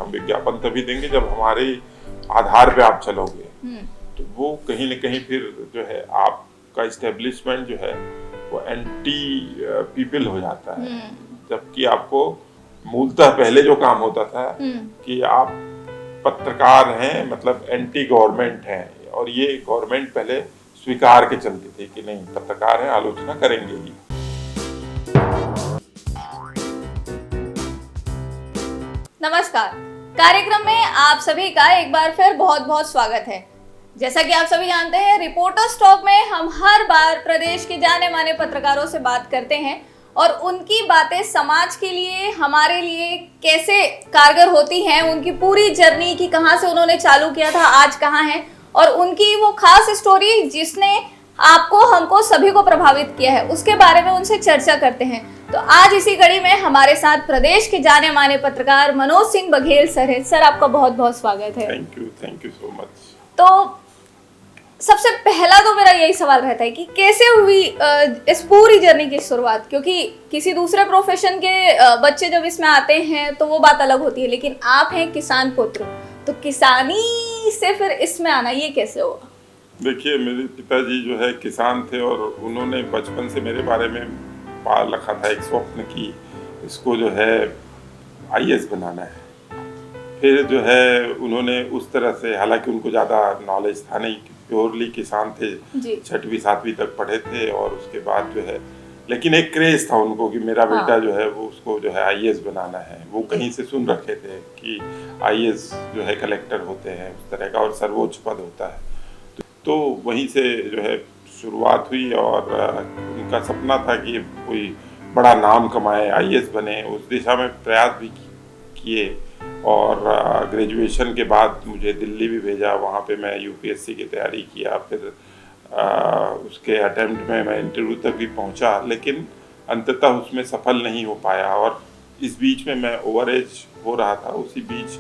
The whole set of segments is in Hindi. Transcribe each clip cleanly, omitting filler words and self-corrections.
हम विज्ञापन तभी देंगे जब हमारे आधार पे आप चलोगे। तो वो कहीं न कहीं फिर जो है आपका इस्टेब्लिशमेंट जो है वो एंटी पीपल हो जाता है, जबकि आपको मूलतः पहले जो काम होता था कि आप पत्रकार हैं, मतलब एंटी गवर्नमेंट हैं, और ये गवर्नमेंट पहले स्वीकार के चलती थी कि नहीं पत्रकार हैं, आलोचना करेंगे ही। नमस्कार, कार्यक्रम में आप सभी का एक बार फिर बहुत बहुत स्वागत है। जैसा कि आप सभी जानते हैं, रिपोर्टर्स टॉक में हम हर बार प्रदेश के जाने माने पत्रकारों से बात करते हैं और उनकी बातें समाज के लिए, हमारे लिए कैसे कारगर होती हैं, उनकी पूरी जर्नी की कहां से उन्होंने चालू किया था, आज कहां है, और उनकी वो खास स्टोरी जिसने आपको, हमको, सभी को प्रभावित किया है, उसके बारे में उनसे चर्चा करते हैं। तो आज इसी कड़ी में हमारे साथ प्रदेश के जाने माने पत्रकार मनोज सिंह बघेल सर हैं। सर, आपका बहुत बहुत स्वागत है। Thank you so much. तो सबसे पहला तो मेरा यही सवाल रहता है कि कैसे हुई इस पूरी जर्नी की शुरुआत, क्योंकि किसी दूसरे प्रोफेशन के बच्चे जब इसमें आते हैं तो वो बात अलग होती है, लेकिन आप हैं किसान पुत्र, तो किसानी से फिर इसमें आना ये कैसे हुआ? देखिए, मेरे पिताजी जो है किसान थे और उन्होंने बचपन से मेरे बारे में पाल रखा था एक स्वप्न की इसको जो है आईएएस बनाना है। फिर जो है उन्होंने उस तरह से, हालांकि उनको ज़्यादा नॉलेज था नहीं, प्योरली किसान थे, 6वीं 7वीं तक पढ़े थे, और उसके बाद जो है लेकिन एक क्रेज था उनको कि मेरा बेटा जो है वो उसको जो है आईएएस बनाना है। वो कहीं से सुन रखे थे कि आईएएस जो है कलेक्टर होते हैं, उस तरह का, और सर्वोच्च पद होता है। तो वहीं से जो है शुरुआत हुई और उनका सपना था कि कोई बड़ा नाम कमाए, आईएएस बने। उस दिशा में प्रयास भी किए और ग्रेजुएशन के बाद मुझे दिल्ली भी भेजा। वहाँ पे मैं यूपीएससी की तैयारी किया। फिर उसके अटेम्प्ट में मैं इंटरव्यू तक भी पहुँचा, लेकिन अंततः उसमें सफल नहीं हो पाया। और इस बीच में मैं ओवर एज हो रहा था। उसी बीच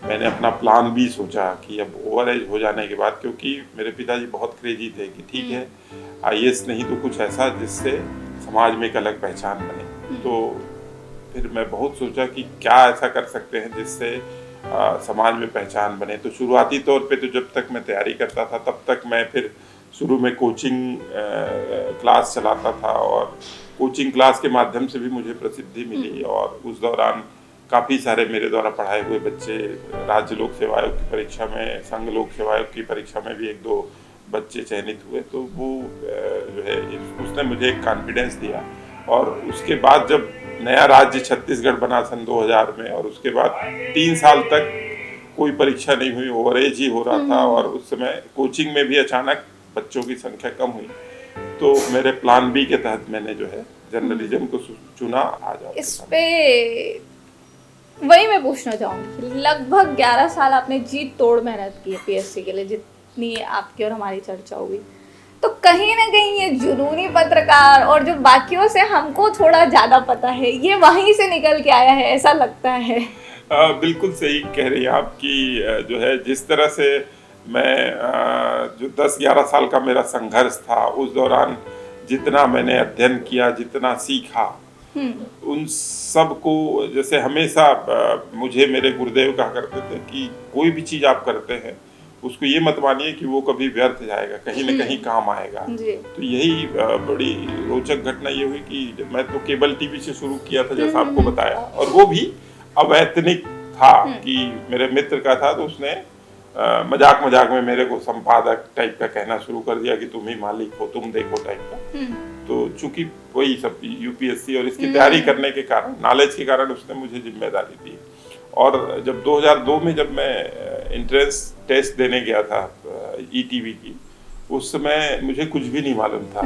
मैंने अपना प्लान भी सोचा कि अब ओवर एज हो जाने के बाद, क्योंकि मेरे पिताजी बहुत क्रेजी थे कि ठीक है आईएएस नहीं तो कुछ ऐसा जिससे समाज में एक अलग पहचान बने। तो फिर मैं बहुत सोचा कि क्या ऐसा कर सकते हैं जिससे समाज में पहचान बने। तो शुरुआती तौर पे तो जब तक मैं तैयारी करता था तब तक मैं फिर शुरू में कोचिंग क्लास चलाता था, और कोचिंग क्लास के माध्यम से भी मुझे प्रसिद्धि मिली। और उस दौरान काफ़ी सारे मेरे द्वारा पढ़ाए हुए बच्चे राज्य लोक सेवा आयोग की परीक्षा में, संघ लोक सेवा आयोग की परीक्षा में भी 1-2 बच्चे चयनित हुए। तो वो जो है उसने मुझे एक कॉन्फिडेंस दिया। और उसके बाद जब नया राज्य छत्तीसगढ़ बना सन 2000 में, और उसके बाद 3 साल तक कोई परीक्षा नहीं हुई, ओवर एज ही हो रहा था। और उस समय कोचिंग में भी अचानक बच्चों की संख्या कम हुई। तो मेरे प्लान बी के तहत मैंने जो है जर्नलिज्म को चुना। आ जाओ इस पे वही मैं पूछना चाहूँगी, लगभग 11 साल आपने जी तोड़ मेहनत की है पीएससी के लिए, जितनी आपकी और हमारी चर्चा हुई। तो कहीं ना कहीं ये जुनूनी पत्रकार और जो बाकियों से हमको थोड़ा ज़्यादा पता है, ये वहीं से निकल के आया है, ऐसा लगता है। बिल्कुल सही कह रही हैं आप कि जो है जिस तरह से मैं जो 10-11 साल का मेरा संघर्ष था, उस दौरान जितना मैंने अध्ययन किया, जितना सीखा, उन सब को, जैसे हमेशा मुझे मेरे गुरुदेव कहा करते थे कि कोई भी चीज़ आप करते हैं उसको ये मत मानिए कि वो कभी व्यर्थ जाएगा, कहीं न कहीं काम आएगा। तो यही बड़ी रोचक घटना ये हुई कि मैं तो केबल टीवी से शुरू किया था, जैसा आपको बताया, और वो भी अवैतनिक था कि मेरे मित्र का था। तो उसने मजाक में मेरे को संपादक टाइप का कहना शुरू कर दिया कि तुम ही मालिक हो, तुम देखो टाइप का। तो चूंकि वही सब यूपीएससी और इसकी तैयारी करने के कारण, नॉलेज के कारण उसने मुझे जिम्मेदारी दी। और जब 2002 में जब मैं एंट्रेंस टेस्ट देने गया था ईटीवी की, उस समय मुझे कुछ भी नहीं मालूम था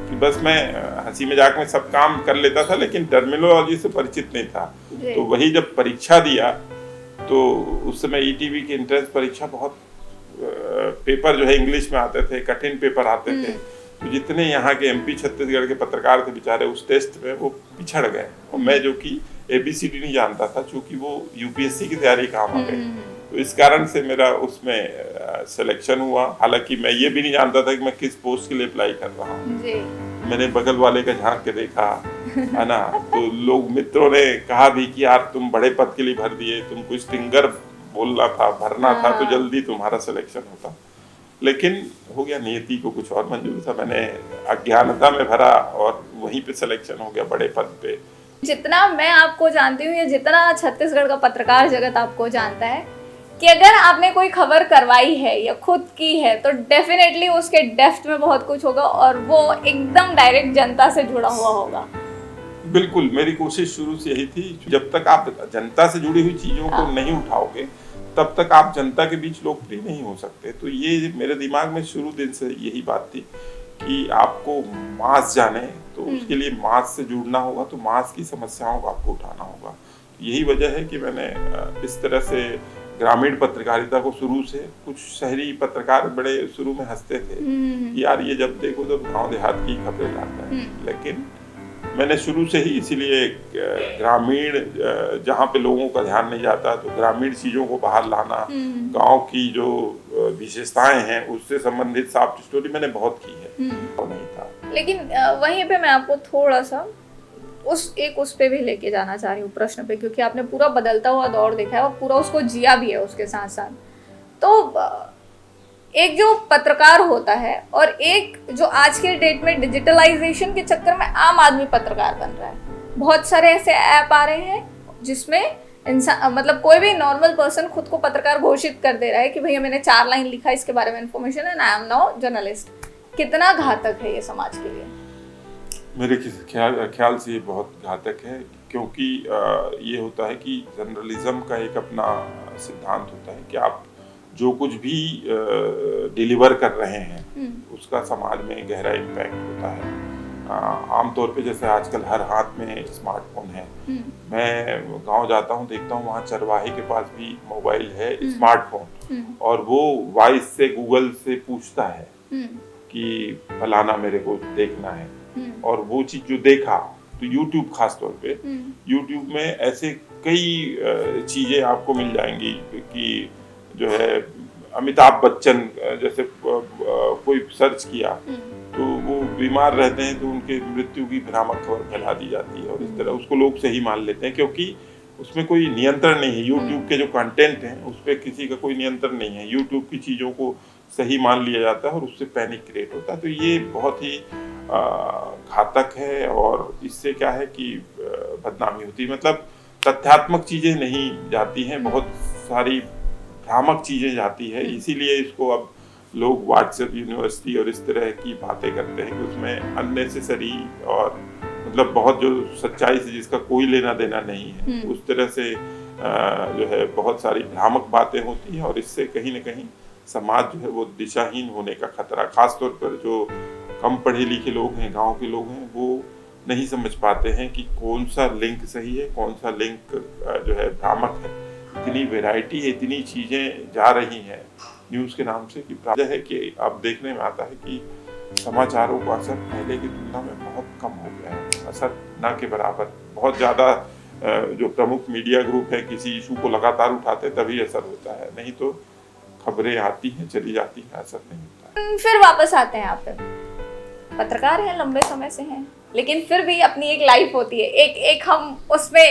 कि बस मैं हंसी मजाक में सब काम कर लेता था, लेकिन टर्मिनोलॉजी से परिचित नहीं था। तो वही जब परीक्षा दिया तो उस समय ईटीवी की एंट्रेंस परीक्षा बहुत पेपर जो है इंग्लिश में आते थे, कठिन पेपर आते थे। तो जितने यहाँ के एमपी छत्तीसगढ़ के पत्रकार थे बेचारे, उस टेस्ट में वो पिछड़ गए। और मैं जो कि एबीसीडी नहीं जानता था, चूंकि वो यूपीएससी की तैयारी काम आ गई, तो इस कारण से मेरा उसमें सिलेक्शन हुआ। हालांकि मैं ये भी नहीं जानता था कि मैं किस पोस्ट के लिए अप्लाई कर रहा हूँ। मैंने बगल वाले का झांक के देखा है ना। तो लोग मित्रों ने कहा भी कि यार तुम बड़े पद के लिए भर दिए, तुमको स्टिंगर बोलना था, भरना था तो जल्दी तुम्हारा सिलेक्शन होता, लेकिन हो गया नियति को कुछ और मंजूर था। मैंने अज्ञानता में भरा और वहीं पे सिलेक्शन हो गया बड़े पद पे। जितना मैं आपको जानती हूँ या जितना छत्तीसगढ़ का पत्रकार जगत आपको जानता है कि अगर आपने कोई खबर करवाई है या खुद की है तो डेफिनेटली उसके डेप्थ में बहुत कुछ होगा और वो एकदम डायरेक्ट जनता से जुड़ा हुआ होगा। बिल्कुल, मेरी कोशिश शुरू से यही थी, जब तक आप जनता से जुड़ी हुई चीजों को नहीं उठाओगे तब तक आप जनता के बीच लोकप्रिय नहीं हो सकते। तो ये मेरे दिमाग में शुरू दिन से यही बात थी कि आपको मास जाने, तो उसके लिए मास से जुड़ना होगा, तो मास की समस्याओं को आपको उठाना होगा। यही वजह है कि मैंने इस तरह से ग्रामीण पत्रकारिता को शुरू से, कुछ शहरी पत्रकार बड़े शुरू में हंसते थे कि यार ये जब देखो तब गांव देहात की खबरें लाता है, लेकिन मैंने शुरू से ही इसीलिए ग्रामीण जहाँ पे लोगों का ध्यान नहीं जाता तो ग्रामीण चीज़ों को बाहर लाना, गांव की जो विशेषताएं हैं उससे संबंधित सॉफ्ट स्टोरी मैंने बहुत की है। और नहीं था, लेकिन वहीं पे मैं आपको थोड़ा सा उस पे भी लेके जाना चाह रही हूँ प्रश्न पे, क्योंकि आपने पूरा बदलता हुआ दौर देखा है और पूरा उसको जिया भी है उसके साथ साथ। तो एक जो पत्रकार होता है और एक जो आज के डेट में डिजिटलाइजेशन के चक्कर में आम आदमी पत्रकार बन रहा है, बहुत सारे ऐसे ऐप आ रहे हैं जिसमें इंसान मतलब कोई भी नॉर्मल पर्सन खुद को पत्रकार घोषित कर दे रहा है कि भैया मैंने 4 लाइन लिखा, इसके बारे में इन्फॉर्मेशन है, आई एम नाउ जर्नलिस्ट। कितना घातक है ये समाज के लिए? मेरे ख्याल से ये बहुत घातक है, क्योंकि ये होता है कि जर्नलिज्म का एक अपना सिद्धांत होता है कि आप जो कुछ भी डिलीवर कर रहे हैं उसका समाज में गहरा इम्पैक्ट होता है। आमतौर पे जैसे आजकल हर हाथ में स्मार्टफोन है, मैं गांव जाता हूं देखता हूं वहां चरवाहे के पास भी मोबाइल है, स्मार्टफोन, और वो वॉइस से गूगल से पूछता है कि फलाना मेरे को देखना है, और वो चीज जो देखा तो यूट्यूब खास तौर पे यूट्यूब में ऐसे कई चीजें आपको मिल जाएंगी कि जो है अमिताभ बच्चन जैसे कोई सर्च किया तो वो बीमार रहते हैं तो उनके मृत्यु की भ्रामक खबर फैला दी जाती है, और इस तरह उसको लोग सही मान लेते हैं क्योंकि उसमें कोई नियंत्रण नहीं है। यूट्यूब के जो कंटेंट हैं उस पर किसी का कोई नियंत्रण नहीं है, यूट्यूब की चीज़ों को सही मान लिया जाता है और उससे पैनिक क्रिएट होता है। तो ये बहुत ही घातक है, और इससे क्या है कि बदनामी होती है, मतलब तथ्यात्मक चीज़ें नहीं जाती हैं, बहुत सारी भ्रामक चीज़ें जाती है। इसीलिए इसको अब लोग व्हाट्सएप यूनिवर्सिटी और इस तरह की बातें करते हैं कि उसमें अननेसेसरी और मतलब बहुत जो सच्चाई से जिसका कोई लेना देना नहीं है उस तरह से जो है बहुत सारी भ्रामक बातें होती हैं, और इससे कहीं ना कहीं समाज जो है वो दिशाहीन होने का खतरा, खासतौर पर जो कम पढ़े लिखे लोग हैं, गांव के लोग हैं, वो नहीं समझ पाते हैं कि कौन सा लिंक सही है, कौन सा लिंक जो है भ्रामक है। इतनी वैरायटी है, इतनी चीज़ें जा रही हैं न्यूज़ के नाम से कि है कि अब देखने में आता है कि समाचारों का असर पहले की तुलना में बहुत कम हो गया है, असर ना के बराबर। बहुत ज़्यादा जो प्रमुख मीडिया ग्रुप है किसी इशू को लगातार उठाते तभी असर होता है, नहीं तो खबरें आती हैं चली जाती हैं, असर नहीं होता है। फिर वापस आते हैं आप पे, पत्रकार हैं, लंबे समय से हैं, लेकिन फिर भी अपनी एक लाइफ होती है, एक हम उसमें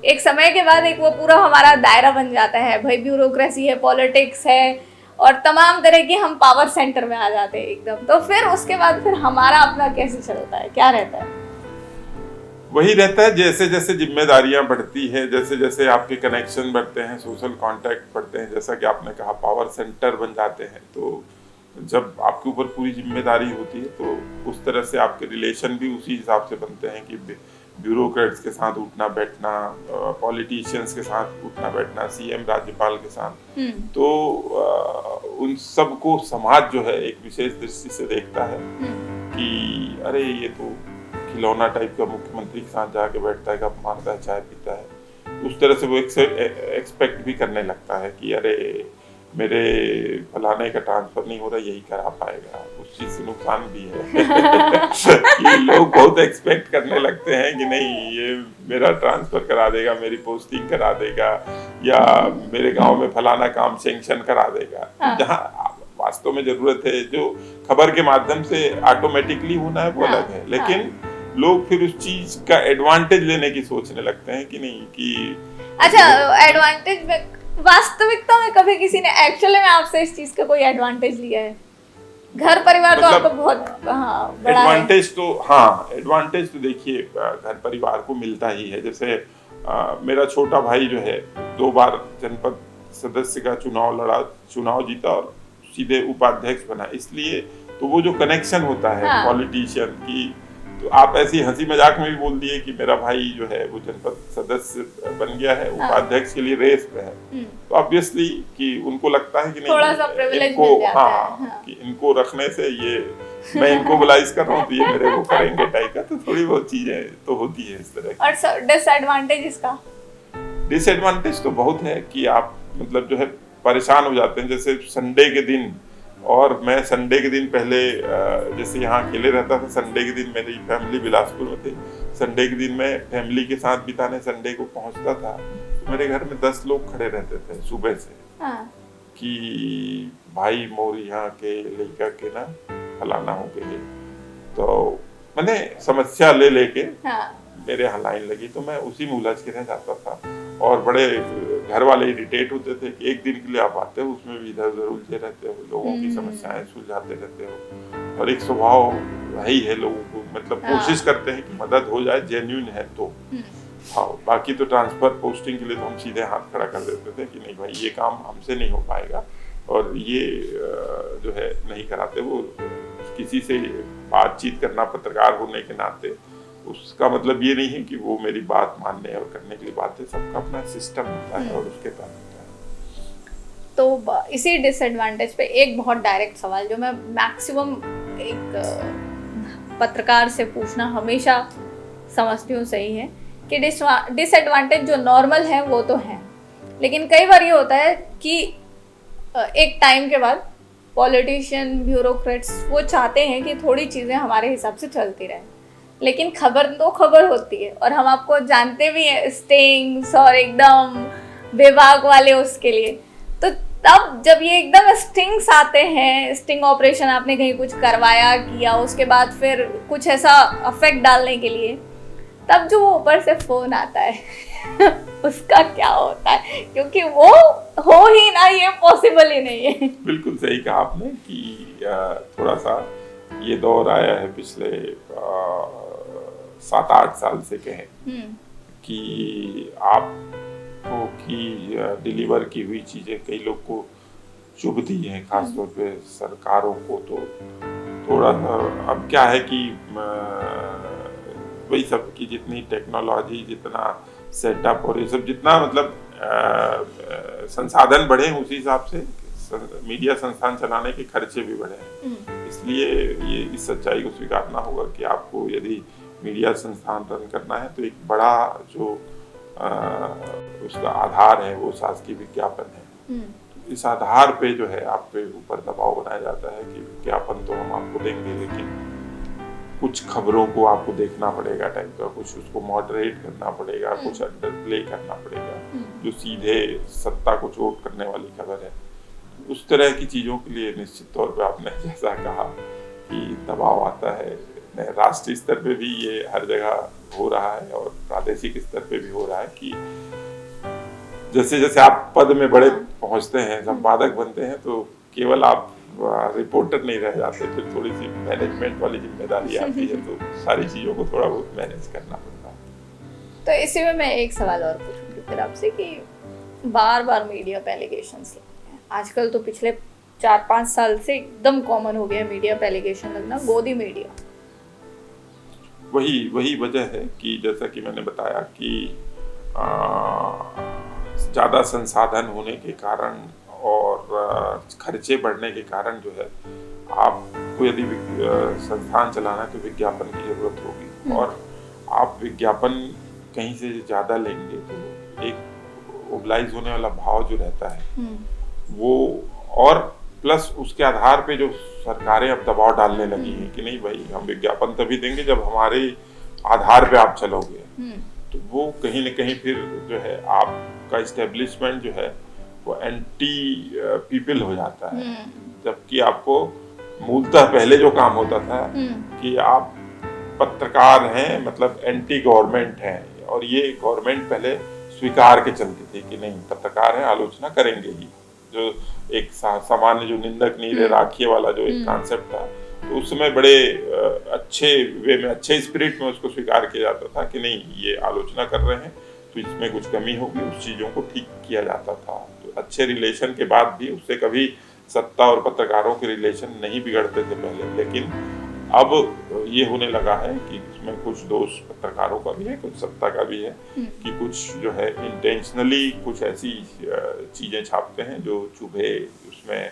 एक समय के बाद एक वो पूरा हमारा दायरा बन जाता है, भाई ब्यूरोक्रेसी है, पॉलिटिक्स है और तमाम तरह के हम पावर सेंटर में आ जाते हैं एकदम। तो फिर उसके बाद फिर हमारा अपना कैसे चलता है, क्या रहता है? वही रहता है, जैसे जैसे जिम्मेदारियां बढ़ती है, जैसे जैसे आपके कनेक्शन बढ़ते हैं, सोशल कांटेक्ट बढ़ते हैं, जैसा कि आपने कहा पावर सेंटर बन जाते हैं, तो जब आपके ऊपर पूरी जिम्मेदारी होती है तो उस तरह से आपके रिलेशन भी उसी हिसाब से बनते हैं कि ब्यूरोक्रेट्स के साथ उठना बैठना, पॉलिटिशियंस के साथ उठना बैठना, सीएम राज्यपाल के साथ, तो उन सब को समाज जो है एक विशेष दृष्टि से देखता है कि अरे ये तो खिलौना टाइप का मुख्यमंत्री के साथ जाके बैठता है, गप मारता है, चाय पीता है। उस तरह से वो एक्सपेक्ट भी करने लगता है कि अरे मेरे फलाने का ट्रांसफर नहीं हो रहा, यही करा पाएगा। उस चीज से नुकसान भी है कि लोग बहुत एक्सपेक्ट करने लगते हैं कि नहीं ये मेरा ट्रांसफर करा देगा, मेरी पोस्टिंग करा देगा, या मेरे गांव में फलाना काम सैंक्शन करा देगा। जहाँ वास्तव में जरूरत है जो खबर के माध्यम से ऑटोमेटिकली होना है वो अलग है, लेकिन लोग फिर उस चीज का एडवांटेज लेने की सोचने लगते हैं कि नहीं कि अच्छा, एडवांटेज में वास्तविकता में कभी किसी ने एक्चुअली में आपसे इस चीज का कोई एडवांटेज लिया है? घर परिवार तो मतलब आपको बहुत बड़ा है। एडवांटेज तो देखिए घर परिवार को मिलता ही है। जैसे मेरा छोटा भाई जो है 2 बार जनपद सदस्य का चुनाव जीता और सीधे उपाध्यक्ष बना, इसलिए तो वो जो कनेक्शन होता है पॉलिटिशियन की, तो आप ऐसी हंसी मजाक में भी बोल दिए कि मेरा भाई जो है वो जनपद सदस्य बन गया है, उपाध्यक्ष के लिए रेस में है, तो ऑब्वियसली कि उनको लगता है कि नहीं थोड़ा सा प्रिविलेज मिल जाता है। कि इनको रखने से ये मैं इनको बुलाइज कर रहा हूँ तो ये मेरे को करेंगे टाइप का, तो थोड़ी बहुत चीजें तो होती है इस तरह की। और डिसएडवांटेज इसका? डिसएडवांटेज तो बहुत है कि आप मतलब जो है परेशान हो जाते हैं। जैसे संडे के दिन, और मैं संडे के दिन पहले जैसे यहाँ अकेले रहता था, संडे के दिन मेरी फैमिली बिलासपुर में थी, संडे के दिन मैं फैमिली के साथ बिताने संडे को पहुँचता था, तो मेरे घर में 10 लोग खड़े रहते थे सुबह से कि भाई मोर यहाँ के लड़का के ना फलाना हो गए, तो मैंने समस्या ले लेके मेरे यहाँ लाइन लगी, तो मैं उसी में उलझ के रह जाता था। और बड़े घर वाले इरिटेट होते थे कि एक दिन के लिए आप आते हो, उसमें भी इधर उधर उलझे रहते हो, लोगों की समस्याएं सुलझाते रहते हो। और एक स्वभाव वही है लोगों को, मतलब कोशिश करते हैं कि मदद हो जाए, जेन्युइन है तो। हाँ, बाकी तो ट्रांसफर पोस्टिंग के लिए तो हम सीधे हाथ खड़ा कर देते थे कि नहीं भाई ये काम हमसे नहीं हो पाएगा, और ये जो है नहीं कराते। वो किसी से बातचीत करना पत्रकार होने के नाते उसका मतलब ये नहीं है कि वो मेरी बात मानने और करने के लिए बात है, सबका अपना सिस्टम होता है और उसके तहत होता है। तो इसी डिसएडवांटेज पे एक बहुत डायरेक्ट सवाल जो मैं मैक्सिमम एक पत्रकार से पूछना हमेशा समझती हूँ सही है कि डिसएडवांटेज जो नॉर्मल है वो तो है, लेकिन कई बार ये होता है कि एक टाइम के बाद पॉलिटिशियन, ब्यूरोक्रेट्स वो चाहते हैं कि थोड़ी चीज़ें हमारे हिसाब से चलती रहें, लेकिन खबर तो खबर होती है और हम आपको जानते भी हैं स्टिंग्स और एकदम विभाग वाले उसके लिए। तो तब जब ये एकदम स्टिंग्स आते हैं, स्टिंग ऑपरेशन आपने कहीं कुछ करवाया किया, उसके बाद फिर कुछ ऐसा अफेक्ट डालने के लिए, तब जो ऊपर से फोन आता है उसका क्या होता है? क्योंकि वो हो ही ना, ये पॉसिबल ही नहीं है। बिल्कुल सही कहा आपने कि थोड़ा सा ये दौर आया है पिछले 7-8 साल से कहें कि आपको की डिलीवर की हुई चीजें कई लोग को चुभती हैं, खासतौर पे सरकारों को। तो थोड़ा अब क्या है कि वही सब की जितनी टेक्नोलॉजी, जितना सेटअप और ये सब जितना मतलब संसाधन बढ़े, उसी हिसाब से मीडिया संस्थान चलाने के खर्चे भी बढ़े हैं। इसलिए ये इस सच्चाई को स्वीकारना होगा कि आपको यदि मीडिया संस्थान रन करना है तो एक बड़ा जो उसका आधार है वो शासकीय विज्ञापन है। तो इस आधार पे जो है आप पे ऊपर दबाव बनाया जाता है कि विज्ञापन तो हम आपको देंगे, लेकिन कुछ खबरों को आपको देखना पड़ेगा टाइप का, कुछ उसको मॉडरेट करना पड़ेगा, कुछ अंडर प्ले करना पड़ेगा जो सीधे सत्ता को चोट करने वाली खबर है। उस तरह की चीज़ों के लिए निश्चित तौर पे आपने जैसा कहा कि दबाव आता है। राष्ट्रीय स्तर पे भी ये हर जगह हो रहा है और प्रादेशिक स्तर पे भी हो रहा है कि जैसे जैसे आप पद में बड़े पहुंचते हैं, संपादक बनते हैं, तो केवल आप रिपोर्टर नहीं रह जाते, फिर थोड़ी सी मैनेजमेंट वाली जिम्मेदारी आती है, तो सारी चीज़ों को थोड़ा बहुत मैनेज करना पड़ता है। तो इसी में मैं एक सवाल और पूछूंगी फिर आपसे कि बार बार मीडिया पे एलिगेशंस लगते हैं आजकल, तो पिछले 4-5 साल से एकदम कॉमन हो गया मीडिया पे एलिगेशन लगना, गोदी मीडिया। वही वजह है कि जैसा कि मैंने बताया कि ज़्यादा संसाधन होने के कारण और खर्चे बढ़ने के कारण जो है आपको यदि संस्थान चलाना है तो विज्ञापन की जरूरत होगी, और आप विज्ञापन कहीं से ज़्यादा लेंगे तो एक ओबलाइज होने वाला भाव जो रहता है वो, और प्लस उसके आधार पे जो सरकारें अब दबाव डालने लगी हैं कि नहीं भाई हम विज्ञापन तभी देंगे जब हमारे आधार पे आप चलोगे, तो वो कहीं न कहीं फिर जो है आपका इस्टेब्लिशमेंट जो है वो एंटी पीपल हो जाता है। जबकि आपको मूलतः पहले जो काम होता था कि आप पत्रकार हैं मतलब एंटी गवर्नमेंट हैं, और ये गवर्नमेंट पहले स्वीकार के चलती थी कि नहीं पत्रकार हैं, आलोचना करेंगे ही। जो एक सामान्य जो निंदक नीरे राखिए वाला जो एक कॉन्सेप्ट था, तो उस समय बड़े अच्छे वे में, अच्छे स्पिरिट में उसको स्वीकार किया जाता था कि नहीं ये आलोचना कर रहे हैं तो इसमें कुछ कमी होगी, उस चीज़ों को ठीक किया जाता था। तो अच्छे रिलेशन के बाद भी उससे कभी सत्ता और पत्रकारों के रिलेशन नहीं बिगड़ते थे पहले, लेकिन अब ये होने लगा है कि उसमें कुछ दोष पत्रकारों का भी है, कुछ सत्ता का भी है, कि कुछ जो है इंटेंशनली कुछ ऐसी चीज़ें छापते हैं जो चुभे, उसमें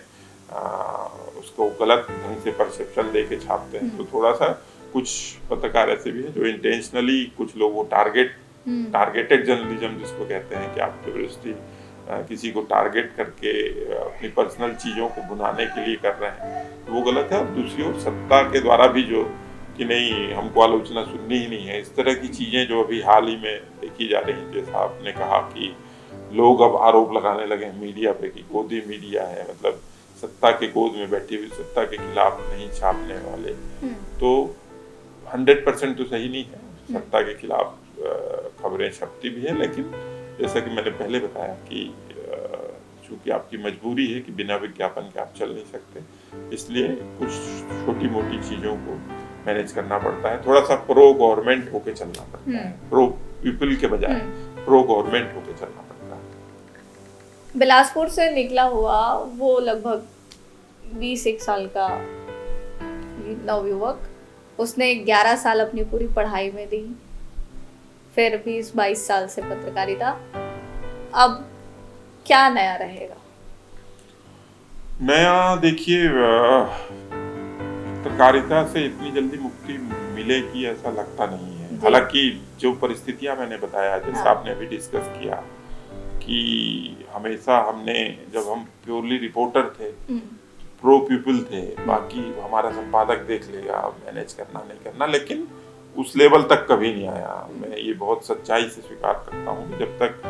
उसको गलत ढंग से परसेप्शन दे के छापते हैं। तो थोड़ा सा कुछ पत्रकार ऐसे भी हैं जो इंटेंशनली, कुछ लोग वो टारगेटेड जर्नलिज्म जिसको कहते हैं कि आप जबरदस्ती किसी को टारगेट करके अपनी पर्सनल चीज़ों को भुनाने के लिए कर रहे हैं, तो वो गलत है। और दूसरी ओर सत्ता के द्वारा भी जो कि नहीं हमको आलोचना सुननी ही नहीं है, इस तरह की चीज़ें जो अभी हाल ही में देखी जा रही हैं, जैसा आपने कहा कि लोग अब आरोप लगाने लगे हैं मीडिया पे कि गोदी मीडिया है, मतलब सत्ता के गोद में बैठी हुई सत्ता के खिलाफ नहीं छापने वाले, तो 100% तो सही नहीं है, सत्ता के खिलाफ खबरें छपती भी है, लेकिन जैसा कि मैंने पहले बताया कि चूंकि आपकी मजबूरी है कि बिना विज्ञापन के आप चल नहीं सकते, इसलिए कुछ छोटी मोटी चीज़ों को मैनेज करना पड़ता है, थोड़ा सा प्रो गवर्नमेंट होके चलना पड़ता है, प्रो पीपल के बजाय प्रो गवर्नमेंट होके चलना पड़ता है। बिलासपुर से निकला हुआ वो लगभग 21 साल का नवयुवक, उसने 11 साल अपनी पूरी पढ़ाई में दी, फिर 20-22 साल से पत्रकारिता, अब क्या नया रहेगा? नया देखिए, पत्रकारिता से इतनी जल्दी मुक्ति मिलेगी ऐसा लगता नहीं है। हालांकि जो परिस्थितियां मैंने बताया, जैसे आपने अभी डिस्कस किया कि हमेशा हमने, जब हम प्योरली रिपोर्टर थे, प्रो पीपल थे, बाकी हमारा संपादक देख लेगा, मैनेज करना नहीं करना, लेकिन उस लेवल तक कभी नहीं आया। मैं ये बहुत सच्चाई से स्वीकार करता हूँ कि जब तक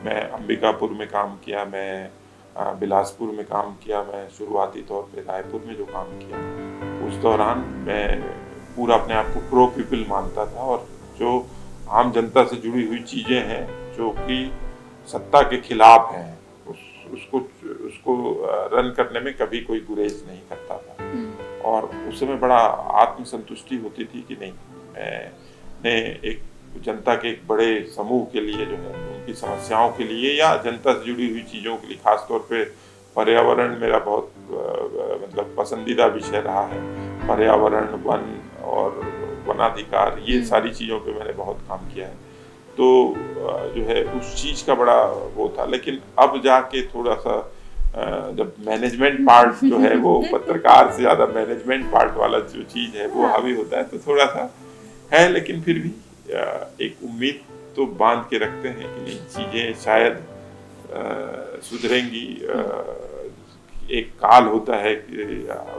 मैं अंबिकापुर में काम किया, मैं बिलासपुर में काम किया, मैं शुरुआती तौर पे रायपुर में जो काम किया, उस दौरान मैं पूरा अपने आप को प्रो पीपल मानता था, और जो आम जनता से जुड़ी हुई चीज़ें हैं जो कि सत्ता के खिलाफ हैं, उसको रन करने में कभी कोई गुरेज नहीं करता था। और उस समय बड़ा आत्मसंतुष्टि होती थी कि नहीं, मैंने एक जनता के एक बड़े समूह के लिए जो है उनकी समस्याओं के लिए या जनता से जुड़ी हुई चीज़ों के लिए, खासतौर पे पर्यावरण मेरा बहुत मतलब पसंदीदा विषय रहा है। पर्यावरण, वन और वनाधिकार, ये सारी चीज़ों पे मैंने बहुत काम किया है, तो जो है उस चीज़ का बड़ा वो था। लेकिन अब जाके थोड़ा सा जब मैनेजमेंट पार्ट जो है वो पत्रकार से ज़्यादा मैनेजमेंट पार्ट वाला जो चीज़ है वो हावी होता है, तो थोड़ा सा है, लेकिन फिर भी एक उम्मीद तो बांध के रखते हैं कि नहीं चीज़ें शायद सुधरेंगी। एक काल होता है कि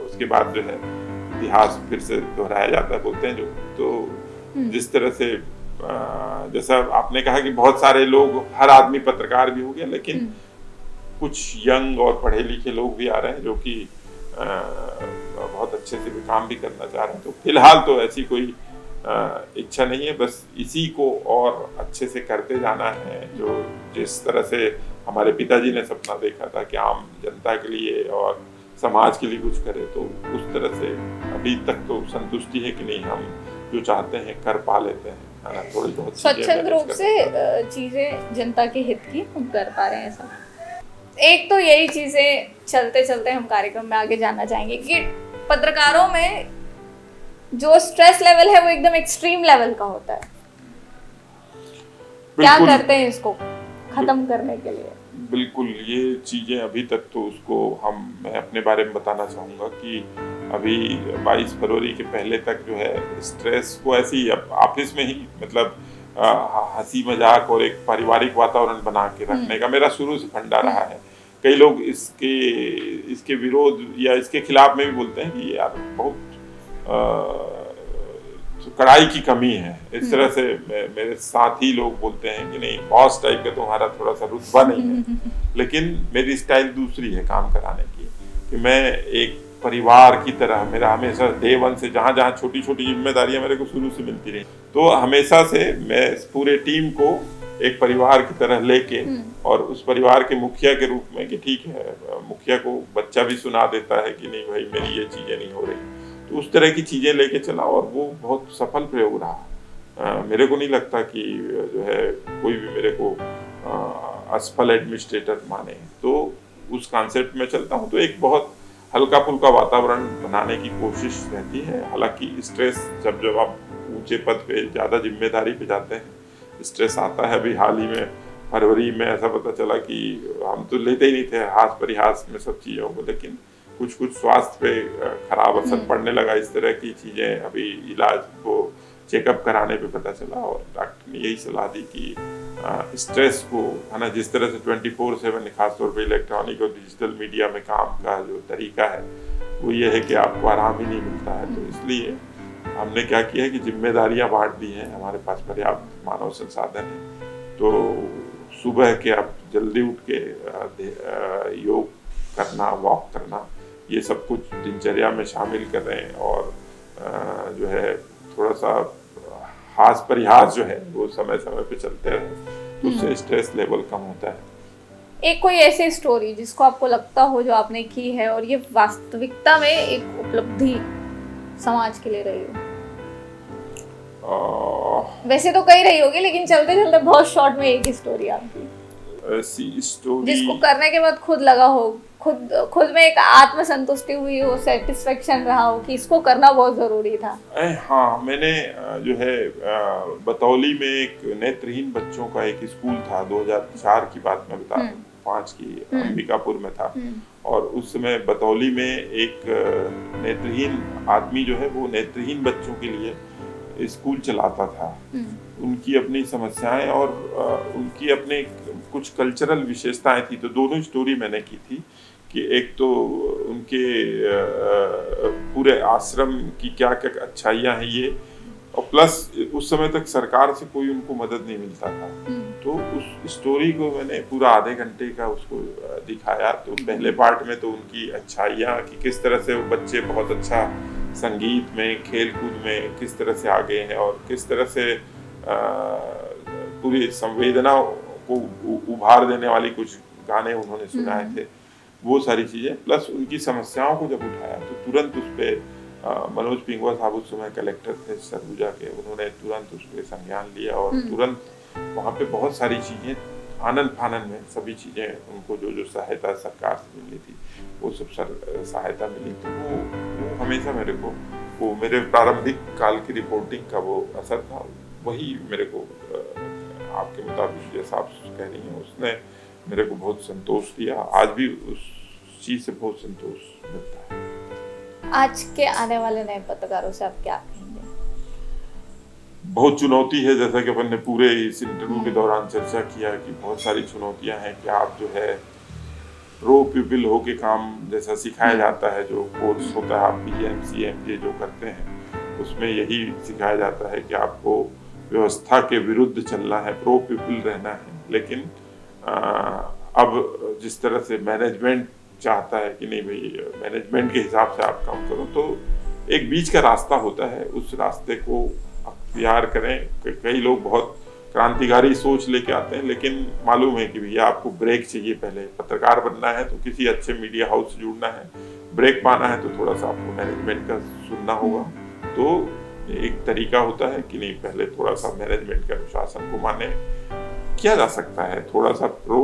उसके बाद जो है इतिहास फिर से दोहराया जाता है, बोलते हैं जो, तो जिस तरह से जैसा आपने कहा कि बहुत सारे लोग, हर आदमी पत्रकार भी हो गया, लेकिन कुछ यंग और पढ़े लिखे लोग भी आ रहे हैं जो कि बहुत अच्छे से भी काम भी करना चाह रहे हैं। तो फिलहाल तो ऐसी कोई इच्छा नहीं है, बस इसी को और अच्छे से करते जाना है, जो जिस तरह से हमारे पिताजी ने सपना देखा था कि आम जनता के लिए और समाज के लिए कुछ करे, तो उस तरह से अभी तक तो संतुष्टि है कि नहीं, हम जो चाहते हैं कर पा लेते हैं। थोड़ी बहुत स्वच्छंद रूप से चीजें जनता के हित की हम कर पा रहे हैं ऐसा। एक तो यही चीजें चलते चलते हम कार्यक्रम में आगे जानना चाहेंगे कि पत्रकारों में जो स्ट्रेस लेवल है वो एकदम एक्सट्रीम लेवल का होता है, क्या करते हैं इसको खत्म करने के लिए? बिल्कुल, ये चीज़ें अभी तक तो उसको मैं अपने बारे में बताना चाहूँगा कि अभी 22 फरवरी के पहले तक जो है स्ट्रेस को ऐसे ही ऑफिस में ही मतलब हंसी मजाक और एक पारिवारिक वातावरण बना के रखने का मेरा शुरू से फंडा रहा है। कई लोग इसके विरोध या इसके खिलाफ में भी बोलते हैं कि यार बहुत कड़ाई की कमी है, इस तरह से मेरे साथी लोग बोलते हैं कि नहीं बॉस टाइप का तुम्हारा थोड़ा सा रुतबा नहीं है। लेकिन मेरी स्टाइल दूसरी है काम कराने की, कि मैं एक परिवार की तरह मेरा हमेशा डे वन से जहाँ जहाँ छोटी छोटी जिम्मेदारियां मेरे को शुरू से मिलती रही, तो हमेशा से मैं इस पूरे टीम को एक परिवार की तरह लेके और उस परिवार के मुखिया के रूप में कि ठीक है, मुखिया को बच्चा भी सुना देता है कि नहीं भाई मेरी ये चीजें नहीं हो रही, तो उस तरह की चीजें लेके चला और वो बहुत सफल प्रयोग रहा। मेरे को नहीं लगता कि जो है कोई भी मेरे को असफल एडमिनिस्ट्रेटर माने, तो उस कॉन्सेप्ट में चलता हूँ। तो एक बहुत हल्का फुल्का वातावरण बनाने की कोशिश रहती है। हालांकि स्ट्रेस जब जब आप ऊंचे पद पे ज़्यादा जिम्मेदारी पे जाते हैं स्ट्रेस आता है। अभी हाल ही में फरवरी में ऐसा पता चला कि हम तो लेते ही नहीं थे हास परिहास में सब चीज़ों को, लेकिन कुछ कुछ स्वास्थ्य पे खराब असर पड़ने लगा। इस तरह की चीज़ें अभी इलाज को चेकअप कराने पे पता चला और डॉक्टर ने यही सलाह दी कि स्ट्रेस को है ना, जिस तरह से 24/7 खासतौर पे इलेक्ट्रॉनिक और डिजिटल मीडिया में काम का जो तरीका है वो ये है कि आपको आराम ही नहीं मिलता है। तो इसलिए हमने क्या किया है कि जिम्मेदारियां बांट दी हैं, हमारे पास पर्याप्त मानव संसाधन है, तो सुबह के आप जल्दी उठ के योग करना, वॉक करना, ये सब कुछ दिनचर्या में शामिल कर रहे हैं और जो है थोड़ा सा हास परिहास जो है वो समय समय पे चलते रहे, तो उससे स्ट्रेस लेवल कम होता है। एक कोई ऐसी स्टोरी जिसको आपको लगता हो जो आपने की है और ये वास्तविकता में एक उपलब्धि समाज के लिए रही हो? वैसे तो कई रही होगी, लेकिन चलते चलते बहुत शॉर्ट में एक ही स्टोरी आपकी, ऐसी स्टोरी जिसको करने के बाद खुद लगा हो, खुद में एक आत्मसंतुष्टि हुई हो, सेटिस्फेक्शन रहा हो कि इसको करना बहुत जरूरी था। हाँ, मैंने जो है बतौली में एक नेत्रहीन बच्चों का एक स्कूल था, 2004 की बात मैं बता रहा हूँ, 5 की अंबिकापुर में था। और उस समय बतौली में एक नेत्रहीन आदमी जो है वो नेत्रहीन बच्चों के लिए स्कूल चलाता था। उनकी अपनी समस्याएं और उनकी अपने कुछ कल्चरल विशेषताएं थी, तो दोनों स्टोरी मैंने की थी कि एक तो उनके पूरे आश्रम की क्या क्या अच्छाइयाँ हैं ये, और प्लस उस समय तक सरकार से कोई उनको मदद नहीं मिलता था। तो उस स्टोरी को मैंने पूरा आधे घंटे का उसको दिखाया। तो पहले पार्ट में तो उनकी अच्छाइयाँ कि किस तरह से वो बच्चे बहुत अच्छा संगीत में, खेल कूद में किस तरह से आगे हैं और किस तरह से पूरी संवेदना को उभार देने वाली कुछ गाने उन्होंने सुनाए थे, वो सारी चीज़ें, प्लस उनकी समस्याओं को जब उठाया तो तुरंत उस पर मनोज पिंगुआ साहब उस समय कलेक्टर थे सरगुजा के, उन्होंने तुरंत उस पर संज्ञान लिया और तुरंत वहाँ पे बहुत सारी चीज़ें आनन फानन में सभी चीज़ें उनको जो सहायता सरकार से मिली थी वो सब सहायता मिली। तो वो हमेशा मेरे को वो मेरे प्रारंभिक काल की रिपोर्टिंग का वो असर था, वही मेरे को आपके मुताबिक जैसा आप कह रही हैं उसने मेरे को बहुत संतोष दिया। आज भी उस चीज़ से बहुत संतोष मिलता है। आज के आने वाले नए पत्रकारों से आप क्या कहेंगे? बहुत चुनौती है, जैसा कि अपन ने पूरे इस इंटरव्यू के दौरान चर्चा किया कि बहुत सारी चुनौतियां हैं कि आप जो है रो पीपल हो के काम जैसा सिखाया जाता है, जो कोर्स होता है आप PMC MBA जो करते हैं उसमें यही सिखाया जाता है कि आपको व्यवस्था के विरुद्ध चलना है, प्रो पीपल रहना है। लेकिन अब जिस तरह से मैनेजमेंट चाहता है कि नहीं भाई मैनेजमेंट के हिसाब से आप काम करो, तो एक बीच का रास्ता होता है, उस रास्ते को अख्तियार करें। कई लोग बहुत क्रांतिकारी सोच लेके आते हैं, लेकिन मालूम है कि भैया आपको ब्रेक चाहिए। पहले पत्रकार बनना है तो किसी अच्छे मीडिया हाउस से जुड़ना है, ब्रेक पाना है तो थोड़ा सा आपको मैनेजमेंट का सुनना होगा। तो एक तरीका होता है कि नहीं पहले थोड़ा सा मैनेजमेंट के अनुशासन को माने, किया जा सकता है, थोड़ा सा प्रो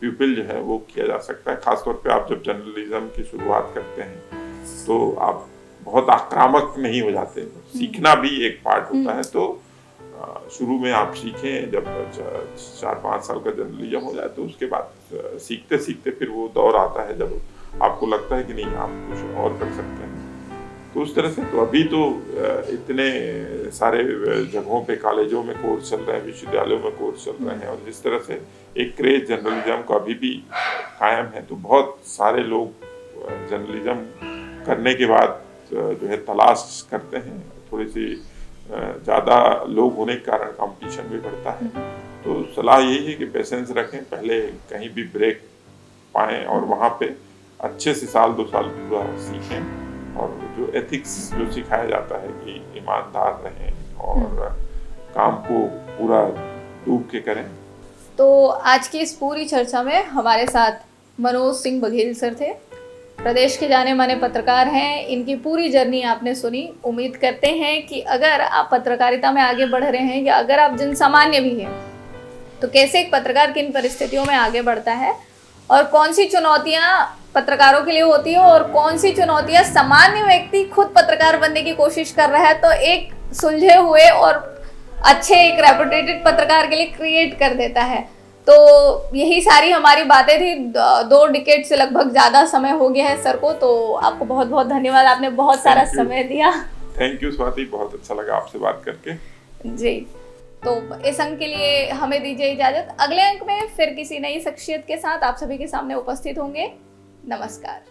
पीपल जो है वो किया जा सकता है। खासतौर पे आप जब जर्नलिज्म की शुरुआत करते हैं तो आप बहुत आक्रामक नहीं हो जाते, सीखना भी एक पार्ट होता है। तो शुरू में आप सीखें, जब 4-5 साल का जर्नलिज्म हो जाए तो उसके बाद सीखते सीखते फिर वो दौर आता है जब आपको लगता है कि नहीं आप कुछ और कर सकते हैं। तो उस तरह से तो अभी तो इतने सारे जगहों पे कॉलेजों में कोर्स चल रहे हैं, विश्वविद्यालयों में कोर्स चल रहे हैं, और जिस तरह से एक क्रेज जर्नलिज्म का अभी भी कायम है, तो बहुत सारे लोग जर्नलिज्म करने के बाद जो है तलाश करते हैं। थोड़ी सी ज़्यादा लोग होने के कारण कंपटीशन भी बढ़ता है। तो सलाह यही है कि पेशेंस रखें, पहले कहीं भी ब्रेक पाएं और वहाँ पे अच्छे से साल 2 साल पूरा सीखें और जो एथिक्स जो सिखाया जाता है कि ईमानदार रहें और काम को पूरा डूब के करें। तो आज की इस पूरी चर्चा में हमारे साथ मनोज सिंह बघेल सर थे, प्रदेश के जाने माने पत्रकार हैं। इनकी पूरी जर्नी आपने सुनी। उम्मीद करते हैं कि अगर आप पत्रकारिता में आगे बढ़ रहे हैं या अगर आप जनसामान्य भी हैं तो कैसे एक पत्रकार किन परिस्थितियों में आगे बढ़ता है और कौन सी चुनौतियां पत्रकारों के लिए होती है और कौन सी चुनौतियां सामान्य व्यक्ति खुद पत्रकार बनने की कोशिश कर रहा है तो एक सुलझे हुए और अच्छे एक रेपुटेटेड पत्रकार के लिए क्रिएट कर देता है। तो यही सारी हमारी बातें थी। 2 डिकेड से लगभग ज़्यादा समय हो गया है सर को, तो आपको बहुत बहुत धन्यवाद, आपने बहुत सारा समय दिया। थैंक यू स्वाति, बहुत अच्छा लगा आपसे बात करके। जी, तो इस अंक के लिए हमें दीजिए इजाजत। अगले अंक में फिर किसी नई शख्सियत के साथ आप सभी के सामने उपस्थित होंगे। नमस्कार।